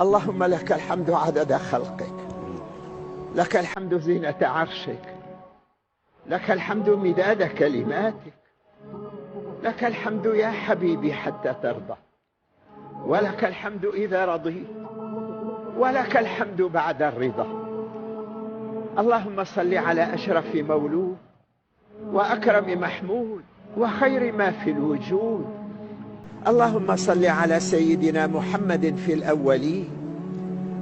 اللهم لك الحمد عدد خلقك، لك الحمد زينة عرشك، لك الحمد مداد كلماتك، لك الحمد يا حبيبي حتى ترضى، ولك الحمد إذا رضيت، ولك الحمد بعد الرضا. اللهم صل على أشرف مولود وأكرم محمود وخير ما في الوجود. اللهم صل على سيدنا محمد في الأولين،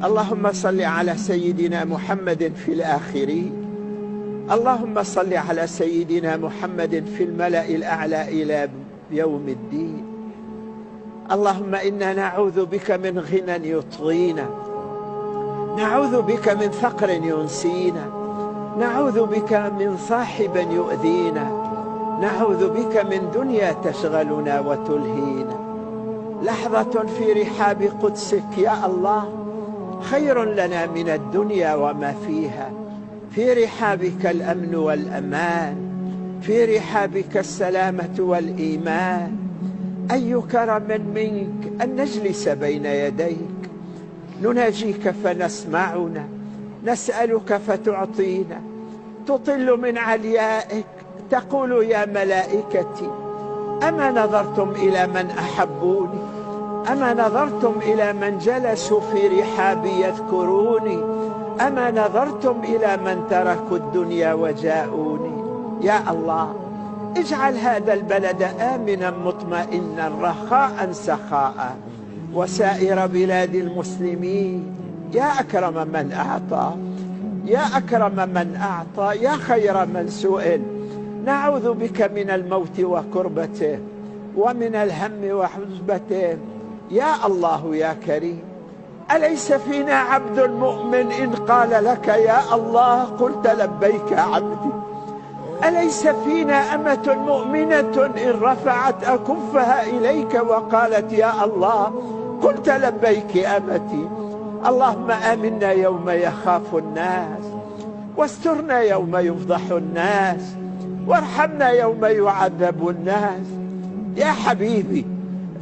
اللهم صل على سيدنا محمد في الآخرين، اللهم صل على سيدنا محمد في الملأ الأعلى إلى يوم الدين. اللهم إنا نعوذ بك من غنى يطغينا، نعوذ بك من فقر ينسينا، نعوذ بك من صاحب يؤذينا، نعوذ بك من دنيا تشغلنا وتلهينا. لحظة في رحاب قدسك يا الله خير لنا من الدنيا وما فيها. في رحابك الأمن والأمان، في رحابك السلامة والإيمان. أي كرم منك أن نجلس بين يديك، نناجيك فنسمعنا، نسألك فتعطينا، تطل من عليائك تقول يا ملائكتي أما نظرتم إلى من أحبوني، أما نظرتم إلى من جلسوا في رحابي يذكروني، أما نظرتم إلى من تركوا الدنيا وجاءوني. يا الله اجعل هذا البلد آمنا مطمئنا رخاء سخاء، وسائر بلاد المسلمين. يا أكرم من أعطى، يا أكرم من أعطى، يا خير من سئل. نعوذ بك من الموت وكربته، ومن الهم وحزبته. يا الله يا كريم، أليس فينا عبد مؤمن إن قال لك يا الله قلت لبيك عبدي؟ أليس فينا أمة مؤمنة إن رفعت أكفها إليك وقالت يا الله قلت لبيك أمتي؟ اللهم آمنا يوم يخاف الناس، واسترنا يوم يفضح الناس، وارحمنا يوم يعذب الناس. يا حبيبي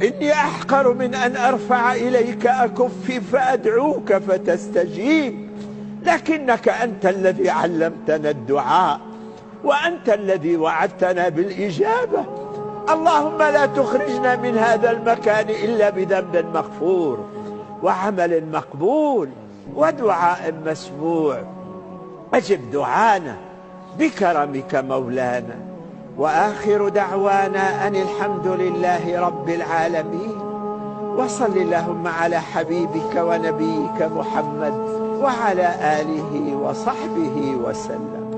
إني أحقر من أن أرفع إليك أكفي فأدعوك فتستجيب، لكنك أنت الذي علمتنا الدعاء، وأنت الذي وعدتنا بالإجابة. اللهم لا تخرجنا من هذا المكان إلا بذنب مغفور، وعمل مقبول، ودعاء مسموع. أجب دعانا بكرمك مولانا. وآخر دعوانا أن الحمد لله رب العالمين. وصل اللهم على حبيبك ونبيك محمد وعلى آله وصحبه وسلم.